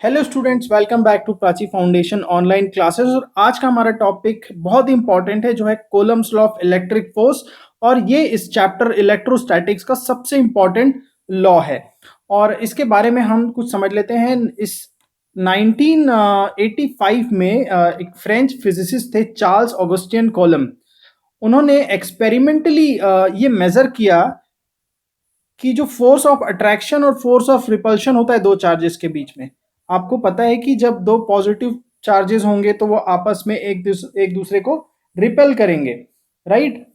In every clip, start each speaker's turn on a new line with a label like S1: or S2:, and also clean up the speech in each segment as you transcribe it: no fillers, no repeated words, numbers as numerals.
S1: Hello students, welcome back to Prachi Foundation online classes. और आज का हमारा टॉपिक बहुत इंपॉर्टेंट है जो है Coulomb's law of electric force. और ये इस चैप्टर इलेक्ट्रोस्टैटिक्स का सबसे इंपॉर्टेंट लॉ है और इसके बारे में हम कुछ समझ लेते हैं। इस 1985 में एक फ्रेंच फिजिसिस्ट थे चार्ल्स ऑगस्टिन कोलम। उन्होंने एक्सपेरिमेंटली ये मेजर किया कि जो फोर्स ऑफ अट्रैक्शन और फोर्स ऑफ रिपल्शन होता है दो चार्जेस के बीच में। आपको पता है कि जब दो पॉजिटिव चार्जेस होंगे तो वो आपस में एक दूसरे को रिपेल करेंगे, राइट।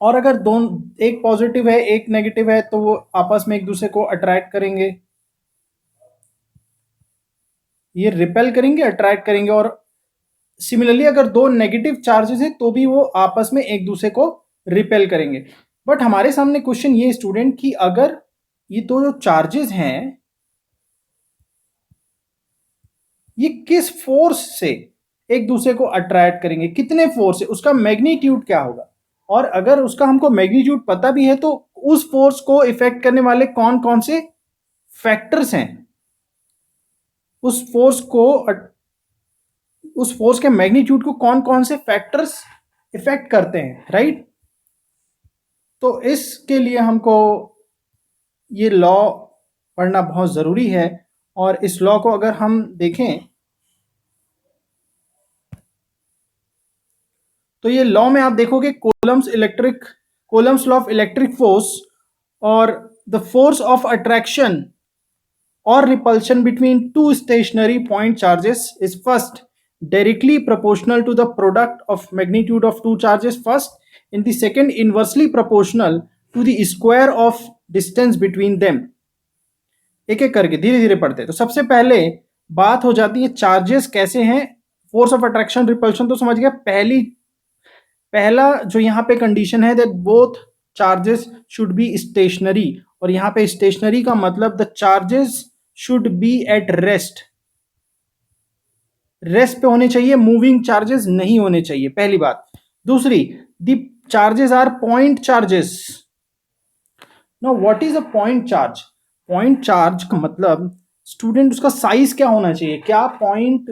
S1: और अगर दोनों, एक पॉजिटिव है एक नेगेटिव है, तो वो आपस में एक दूसरे को अट्रैक्ट करेंगे, ये रिपेल करेंगे अट्रैक्ट करेंगे। और सिमिलरली अगर दो नेगेटिव चार्जेस है तो भी वो आपस में एक दूसरे को रिपेल करेंगे। बट हमारे सामने क्वेश्चन ये स्टूडेंट कि अगर ये दो जो चार्जेस हैं ये किस फोर्स से एक दूसरे को अट्रैक्ट करेंगे, कितने फोर्स से, उसका मैग्नीट्यूड क्या होगा। और अगर उसका हमको मैग्नीट्यूड पता भी है तो उस फोर्स को इफेक्ट करने वाले कौन कौन से फैक्टर्स हैं, उस फोर्स को, उस फोर्स के मैग्नीट्यूड को कौन कौन से फैक्टर्स इफेक्ट करते हैं, राइट। तो इसके लिए हमको ये लॉ पढ़ना बहुत ज़रूरी है। और इस लॉ को अगर हम देखें तो ये लॉ में आप देखोगे Coulomb's law of electric force और द फोर्स ऑफ अट्रैक्शन और repulsion between two stationary point charges is first directly proportional to the product of magnitude of two charges first, in the second inversely proportional to the square of distance between them। एक एक करके धीरे धीरे पढ़ते हैं। तो सबसे पहले बात हो जाती है चार्जेस कैसे हैं। फोर्स ऑफ अट्रैक्शन रिपल्शन तो समझ गया। पहला जो यहाँ पे कंडीशन है that both charges should be stationary, और यहाँ पे स्टेशनरी का मतलब the charges should be at rest पे होने चाहिए, मूविंग चार्जेस नहीं होने चाहिए, पहली बात। दूसरी, the charges are point charges. Now what is a point charge. Point charge का मतलब स्टूडेंट उसका साइज क्या होना चाहिए, क्या पॉइंट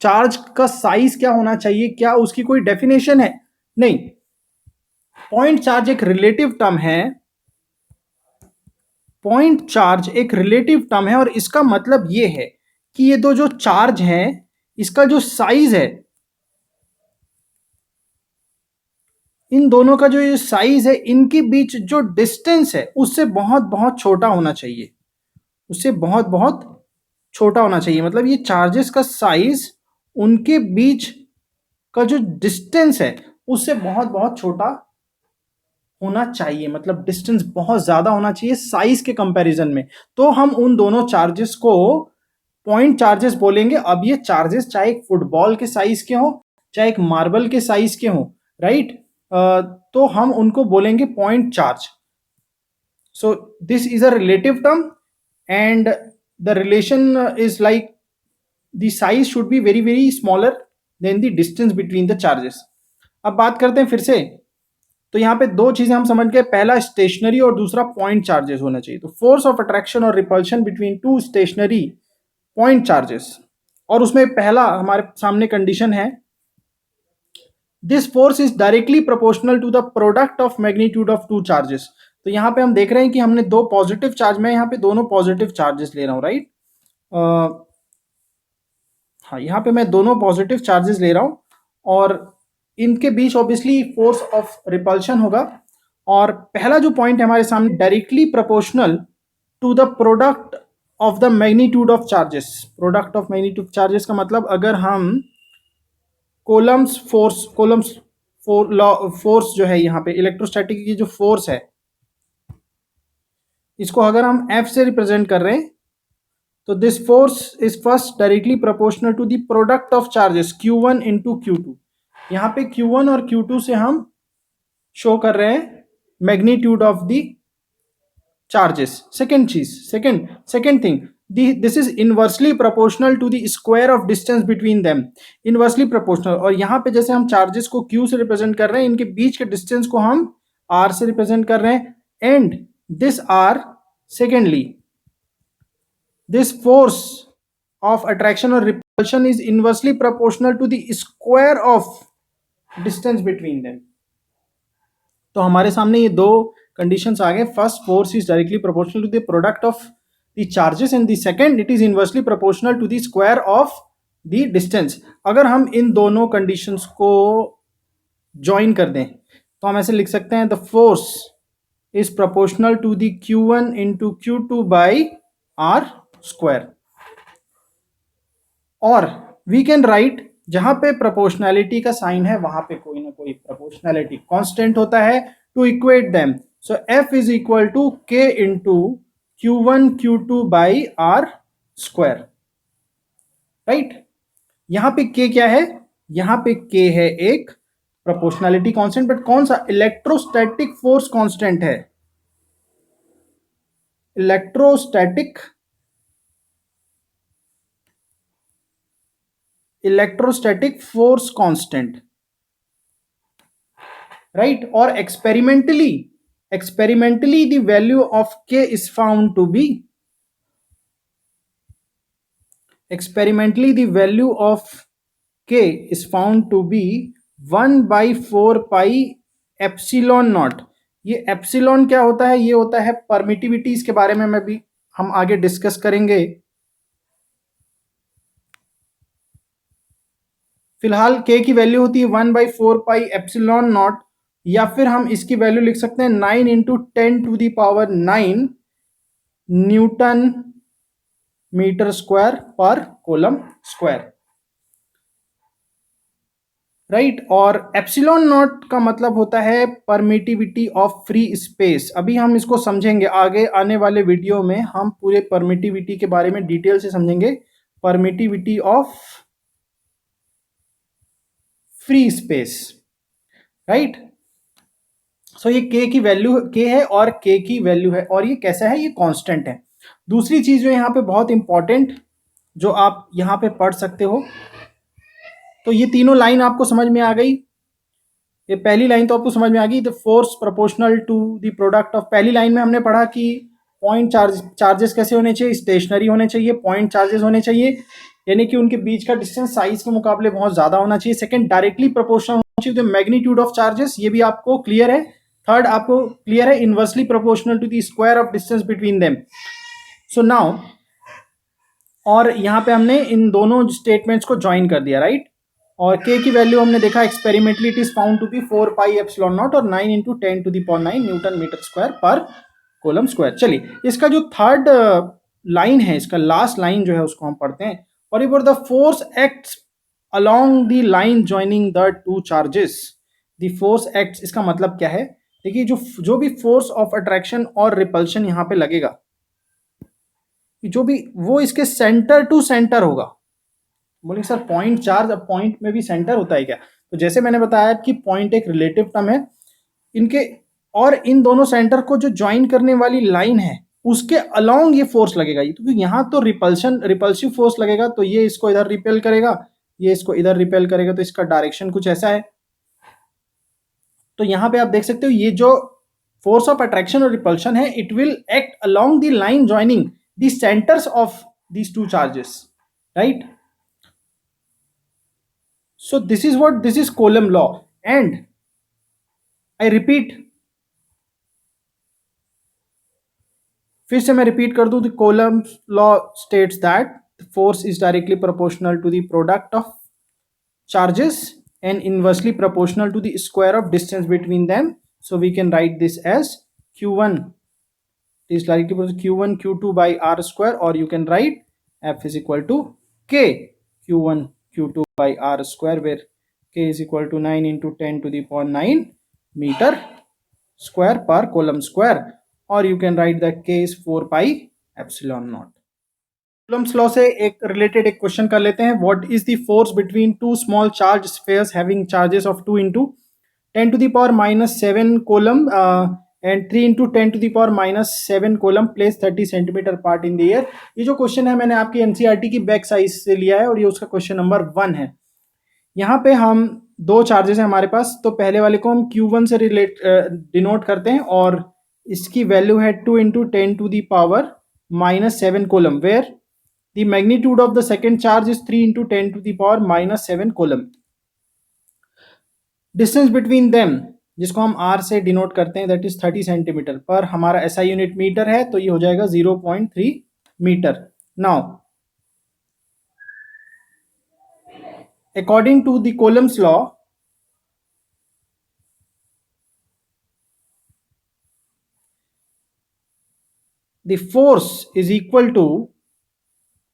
S1: चार्ज का साइज क्या होना चाहिए, क्या उसकी कोई डेफिनेशन है? नहीं। पॉइंट चार्ज एक रिलेटिव टर्म है। पॉइंट चार्ज एक रिलेटिव टर्म है और इसका मतलब यह है कि ये दो जो चार्ज हैं इसका जो साइज है, इन दोनों का जो ये साइज है, इनके बीच जो डिस्टेंस है उससे बहुत बहुत छोटा होना चाहिए, उससे बहुत बहुत छोटा होना चाहिए। मतलब ये चार्जेस का साइज उनके बीच का जो डिस्टेंस है उससे बहुत बहुत छोटा होना चाहिए, मतलब डिस्टेंस बहुत ज्यादा होना चाहिए साइज के कंपैरिजन में। तो हम उन दोनों चार्जेस को पॉइंट चार्जेस बोलेंगे। अब ये चार्जेस चाहे एक फुटबॉल के साइज के हो, चाहे एक मार्बल के साइज के हो, राइट, तो हम उनको बोलेंगे point charge. So this is a relative term and the relation is like the size should be very very smaller than the distance between the charges. अब बात करते हैं फिर से। तो यहाँ पे दो चीजें हम समझ गए, पहला स्टेशनरी और दूसरा पॉइंट चार्जेस होना चाहिए। तो फोर्स ऑफ अट्रैक्शन और repulsion between two stationary point charges, और उसमें पहला हमारे सामने कंडीशन है this force is directly proportional to the product of magnitude of two charges. तो यहाँ पे हम देख रहे हैं कि हमने दो पॉजिटिव चार्ज, में यहाँ पे दोनों पॉजिटिव चार्जेस ले रहा हूँ, राइट। हाँ, यहाँ पे मैं दोनों पॉजिटिव चार्जेस ले रहा हूँ और इनके बीच ऑब्वियसली फोर्स ऑफ रिपल्शन होगा। और पहला जो पॉइंट है हमारे सामने, directly proportional to the product of the magnitude of charges. Product of magnitude charges का मतलब अगर हम कोलम्स फोर्स जो है यहाँ पे इलेक्ट्रोस्टैटिक की जो फोर्स है, इसको अगर हम F से रिप्रेजेंट कर रहे हैं तो this force is first directly proportional to the product of charges Q1 into Q2। यहाँ पे Q1 और Q2 से हम शो कर रहे हैं magnitude of the charges. Second thing, this is inversely proportional to the square of distance between them. Inversely proportional, और यहाँ पे जैसे हम चार्जेस को Q से रिप्रेजेंट कर रहे हैं, इनके बीच के डिस्टेंस को हम R से रिप्रेजेंट कर रहे हैं। And this R, secondly this force of attraction or repulsion is inversely proportional to the square of distance between them. तो हमारे सामने ये दो कंडीशंस आ गए. First, force is directly proportional to the product of the charges and the second, it is inversely proportional to the square of the distance. अगर हम इन दोनों कंडीशंस को ज्वाइन कर दें तो हम ऐसे लिख सकते हैं, the force is proportional to the Q1 into Q2 by R square. और वी कैन राइट, जहां पे प्रोपोर्शनैलिटी का साइन है वहां पे कोई ना कोई प्रोपोर्शनैलिटी कांस्टेंट होता है to equate them. So F is equal to K into Q1 Q2 by R square. Right, यहां पे K क्या है? यहां पे K है एक प्रोपोर्शनैलिटी कांस्टेंट, बट कौन सा? इलेक्ट्रोस्टैटिक फोर्स कांस्टेंट है. Electrostatic force constant, right. और experimentally the value of K is found to be, experimentally the value of K is found to be 1/4 pi epsilon not. ये epsilon क्या होता है? ये होता है परमिटिविटी. इसके बारे में मैं भी हम आगे डिस्कस करेंगे. फिलहाल K की वैल्यू होती है 1/4 पाई एप्सिलॉन नॉट, या फिर हम इसकी वैल्यू लिख सकते हैं 9 इंटू 10⁹ न्यूटन मीटर स्क्वायर पर कोलम स्क्वायर. राइट, और एप्सिलॉन नॉट का मतलब होता है परमिटिविटी ऑफ फ्री स्पेस. अभी हम इसको समझेंगे आगे आने वाले वीडियो में. हम पूरे परमिटिविटी के बारे में डिटेल से समझेंगे. Permittivity of free space, right. So ये K की वैल्यू K है और K की वैल्यू है, और ये कैसा है? ये कांस्टेंट है. दूसरी चीज जो यहाँ पे बहुत इंपॉर्टेंट, जो आप यहाँ पे पढ़ सकते हो, तो ये तीनों लाइन आपको समझ में आ गई. ये पहली लाइन तो आपको समझ में आ गई, the force proportional to the product of. पहली लाइन में हमने पढ़ा कि पॉइंट चार्जेस कैसे होने चाहिए? स्टेशनरी होने चाहिए. पॉइंट चार्जेस होने चाहिए, यानी कि उनके बीच का डिस्टेंस साइज के मुकाबले बहुत ज्यादा होना चाहिए. सेकंड, डायरेक्टली प्रोपोर्शनल होना चाहिए द मैग्नीट्यूड ऑफ चार्जेस. ये भी आपको क्लियर है. थर्ड, आपको क्लियर है, inversely proportional to the square of distance between them. So now, और यहाँ पे हमने इन दोनों स्टेटमेंट्स को ज्वाइन कर दिया, राइट. और K की वैल्यू हमने देखा experimentally it is found to be 4 pi epsilon naught और 9 इंटू 10⁹ न्यूटन मीटर स्क्वायर पर कोलम स्क्वायर. चलिए, इसका जो थर्ड लाइन है, इसका लास्ट लाइन जो है उसको हम पढ़ते हैं. और if the force acts along the line joining the two charges, the force acts, इसका मतलब क्या है? देखिए, जो भी फोर्स ऑफ अट्रैक्शन और रिपल्शन यहाँ पे लगेगा, जो भी, वो इसके सेंटर टू सेंटर होगा. बोले सर पॉइंट चार्ज, अब पॉइंट में भी सेंटर होता है क्या? तो जैसे मैंने बताया कि पॉइंट एक रिलेटिव टर्म है इनके, और इन दोनों सेंटर को जो ज्वाइन करने वाली लाइन है उसके अलोंग ये फोर्स लगेगा. क्योंकि यहाँ तो रिपल्सिव फोर्स लगेगा, तो ये इसको इधर रिपेल करेगा, ये इसको इधर रिपेल करेगा, तो इसका डायरेक्शन कुछ ऐसा है. तो यहाँ पे आप देख सकते हो, ये जो फोर्स ऑफ अट्रैक्शन और रिपल्शन है, it will act along the line joining the centres of these two charges, right. So this is Coulomb law, and I repeat, फिर से मैं रिपीट कर दूं, the Coulomb law states that the force is directly proportional to the product of charges and inversely proportional to the square of distance between them. So we can write this as Q1 is directly proportional to Q1 Q2 by R square, or you can write F is equal to K Q1 Q2 by R square, where K is equal to 9 into 10⁹ meter square per coulomb square, or you can write that K is 4 pi epsilon naught. Coulomb's law से एक related एक question कर लेते हैं. What is the force between two small charge spheres having charges of 2 into 10⁻⁻7 coulomb and 3 into 10⁻⁻7 coulomb place 30 centimetre part in the air. ये जो question है मैंने आपकी एनसीईआरटी की बैक साइज से लिया है, और ये उसका क्वेश्चन नंबर 1 है. यहाँ पे हम दो चार्जेस हैं हमारे पास, तो पहले वाले को हम Q1 से डिनोट करते हैं, और इसकी वैल्यू है 2 into 10⁻⁻7 coulomb, where The magnitude of the second charge is 3 into 10 to the power minus 7 coulomb. Distance between them, जिसको हम r से डिनोट करते हैं, दैट इज 30 सेंटीमीटर, पर हमारा SI यूनिट मीटर है, तो ये हो जाएगा 0.3 metre. Now according to the Coulomb's law, the force is equal to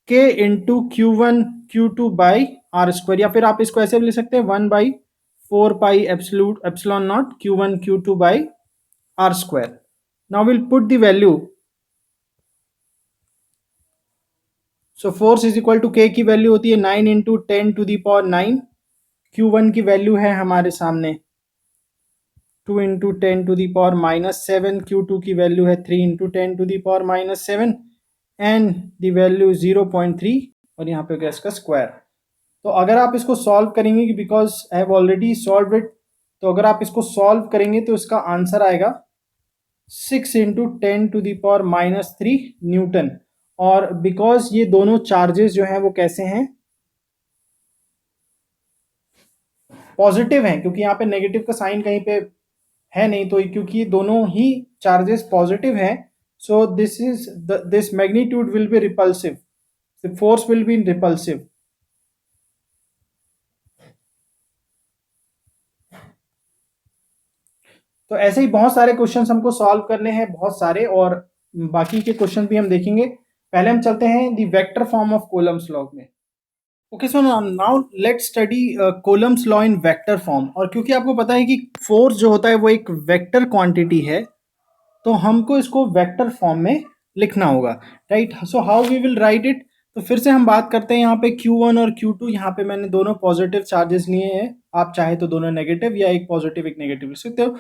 S1: k into q1 q2 by r square, या फिर आप इसको ऐसे भी लिख सकते हैं 1/4 pi epsilon naught q1 q2 by r square. Now we'll put the value. So force is equal to k की वैल्यू होती है 9 into 10 to the power 9. q1 की वैल्यू है हमारे सामने 2 into 10 to the power minus 7. q2 की value है 3 into 10 to the power minus 7 and the value is 0.3 और यहाँ पे इसका स्क्वायर. तो अगर आप इसको सॉल्व करेंगे, because I have already solve it, तो अगर आप इसको सॉल्व करेंगे तो इसका आंसर आएगा 6 into 10 to the power minus 3 Newton. और बिकॉज ये दोनों चार्जेस जो हैं वो कैसे हैं, पॉजिटिव हैं, क्योंकि यहाँ पे नेगेटिव का साइन कहीं पे है नहीं, तो क्योंकि ये दोनों ही चार्जेस पॉजिटिव हैं, so this magnitude will be repulsive, the force will be repulsive. तो ऐसे ही बहुत सारे क्वेश्चंस हमको सॉल्व करने हैं, बहुत सारे, और बाकी के क्वेश्चन भी हम देखेंगे. पहले हम चलते हैं the vector form of Coulomb's law में. Okay, so now let's study Coulomb's law in vector form. और क्योंकि आपको पता है कि फोर्स जो होता है वो एक वेक्टर क्वांटिटी है, तो हमको इसको वेक्टर फॉर्म में लिखना होगा, right. So how we will write it. तो फिर से हम बात करते हैं यहाँ पे Q1 और Q2. यहाँ पे मैंने दोनों पॉजिटिव चार्जेस लिए हैं, आप चाहे तो दोनों नेगेटिव या एक पॉजिटिव एक नेगेटिव लिख सकते हो.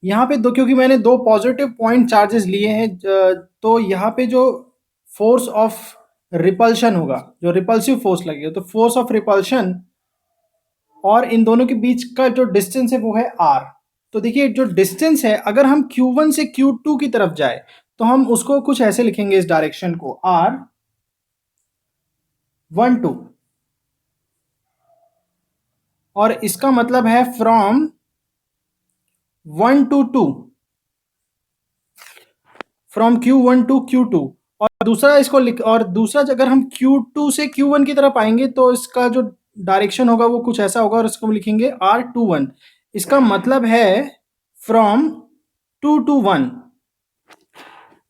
S1: यहाँ पे क्योंकि मैंने दो पॉजिटिव पॉइंट चार्जेस लिए हैं, तो यहाँ पे जो फोर्स ऑफ रिपल्शन होगा, जो रिपल्सिव फोर्स लगेगा, तो फोर्स ऑफ रिपल्शन और इन दोनों के बीच का जो डिस्टेंस है वो है r. तो देखिए जो डिस्टेंस है, अगर हम Q1 से Q2 की तरफ जाए तो हम उसको कुछ ऐसे लिखेंगे, इस डायरेक्शन को R12, और इसका मतलब है from 1 to 2, from Q1 to Q2. और दूसरा इसको और दूसरा अगर हम Q2 से Q1 की तरफ आएंगे तो इसका जो डायरेक्शन होगा वो कुछ ऐसा होगा, और इसको लिखेंगे R21. इसका मतलब है फ्रॉम 2 to 1.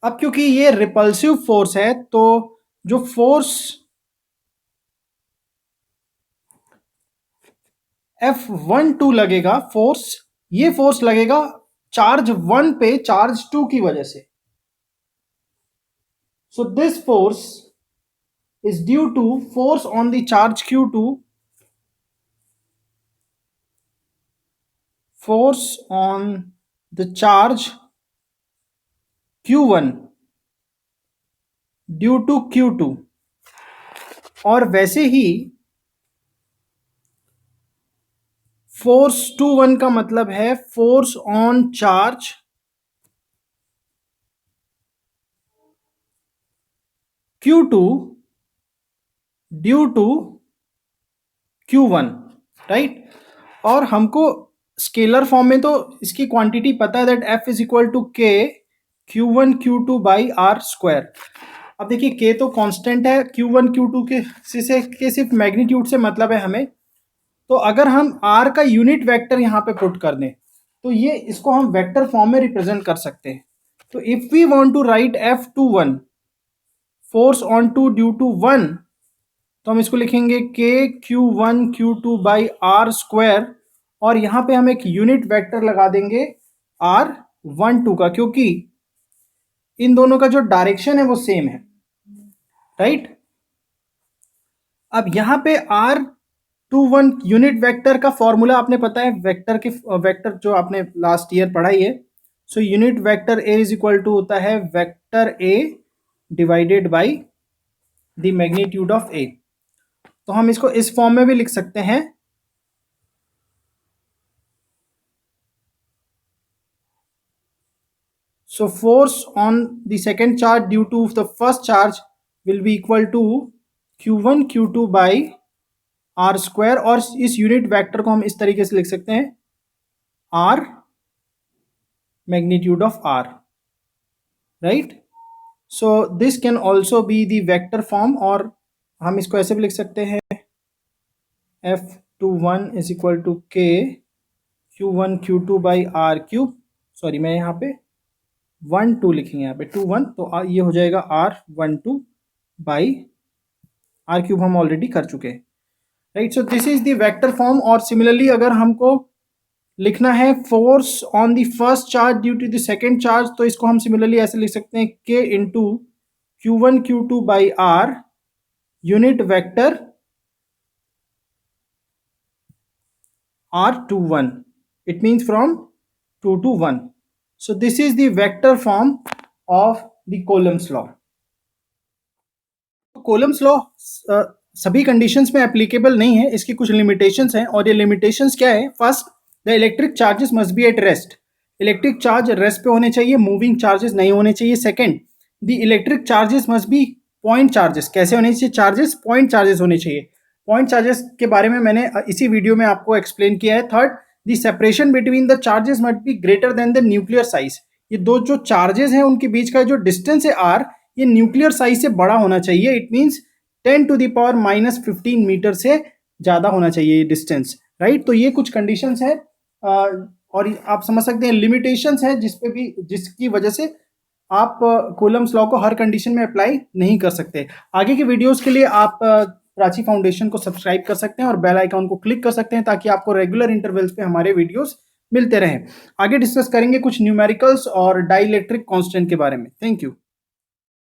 S1: अब क्योंकि ये रिपल्सिव फोर्स है, तो जो फोर्स F12 लगेगा, ये फोर्स लगेगा चार्ज 1 पे चार्ज 2 की वजह से. So this force is due to force on the charge Q2, force on the charge Q1 due to Q2. और वैसे ही फोर्स 2-1 का मतलब है force on charge Q2 due to Q1, right. और हमको स्केलर फॉर्म में तो इसकी क्वांटिटी पता है, that F is equal to K Q1 Q2 by R square. अब देखिए K तो कांस्टेंट है, Q1 Q2 के सिर्फ मैग्नीट्यूड से मतलब है हमें. तो अगर हम R का यूनिट वेक्टर यहाँ पे पुट कर दें तो ये इसको हम वेक्टर फॉर्म में रिप्रेजेंट कर सकते हैं. तो if we want to write F21 force on 2 due to 1, तो हम इसको लिखेंगे K Q1 Q2 by R square, और यहाँ पे हम एक यूनिट वेक्टर लगा देंगे R12 का, क्योंकि इन दोनों का जो डायरेक्शन है वो सेम है, राइट. अब यहाँ पे R21 यूनिट वेक्टर का फॉर्मूला आपने पता है, वेक्टर जो आपने लास्ट ईयर पढ़ाई है. So unit vector A is equal to होता है vector A divided by the magnitude of A. तो हम इसको इस फॉर्म में भी लिख सकते हैं. So force on the second charge due to the first charge will be equal to Q1 Q2 by R square, और इस यूनिट वेक्टर को हम इस तरीके से लिख सकते हैं R magnitude of R, right. So this can also be the vector form, और हम इसको ऐसे भी लिख सकते हैं F21 इज इक्वल टू के Q1 Q2 by R cube, sorry मैं यहाँ पे 1 2 लिखेंगे, यहाँ पे 2 1, तो ये हो जाएगा R12 बाई आर क्यूब, हम ऑलरेडी कर चुके हैं, right. So this is the vector form. और सिमिलरली अगर हमको लिखना है force on the first charge due to the second charge, तो इसको हम सिमिलरली ऐसे लिख सकते हैं K into Q1 Q2 by R unit vector R21, it means from 2 to 1. So this is the vector form of the Coulomb's law. Coulomb's law सभी conditions में applicable नहीं है, इसकी कुछ लिमिटेशंस हैं, और ये लिमिटेशंस क्या है? First, the electric charges must be at rest, electric charge rest पे होने चाहिए, मूविंग चार्जेस नहीं होने चाहिए। Second, the electric charges must be point charges, कैसे होने चाहिए चार्जेस? पॉइंट चार्जेस होने चाहिए। पॉइंट चार्जेस के बारे में मैंने इसी वीडियो में आपको एक्सप्लेन किया है। Third, the separation between the charges must be greater than the nuclear size, ये दो जो चार्जेस हैं उनके बीच का जो डिस्टेंस है आर, ये न्यूक्लियर साइज से बड़ा होना चाहिए। It means 10 to the power -15 metre से ज़्यादा होना चाहिए ये डिस्टेंस, राइट। तो ये कुछ कंडीशंस है, और आप समझ सकते हैं लिमिटेशंस है जिसकी वजह से आप कूलम्स लॉ को हर कंडीशन में अप्लाई नहीं कर सकते। आगे के वीडियोस के लिए आप प्राची फाउंडेशन को सब्सक्राइब कर सकते हैं और बेल आइकन को क्लिक कर सकते हैं, ताकि आपको रेगुलर इंटरवल्स पे हमारे वीडियोस मिलते रहें। आगे डिस्कस करेंगे कुछ न्यूमेरिकल्स और डाइलेक्ट्रिक कांस्टेंट के बारे में। Thank you.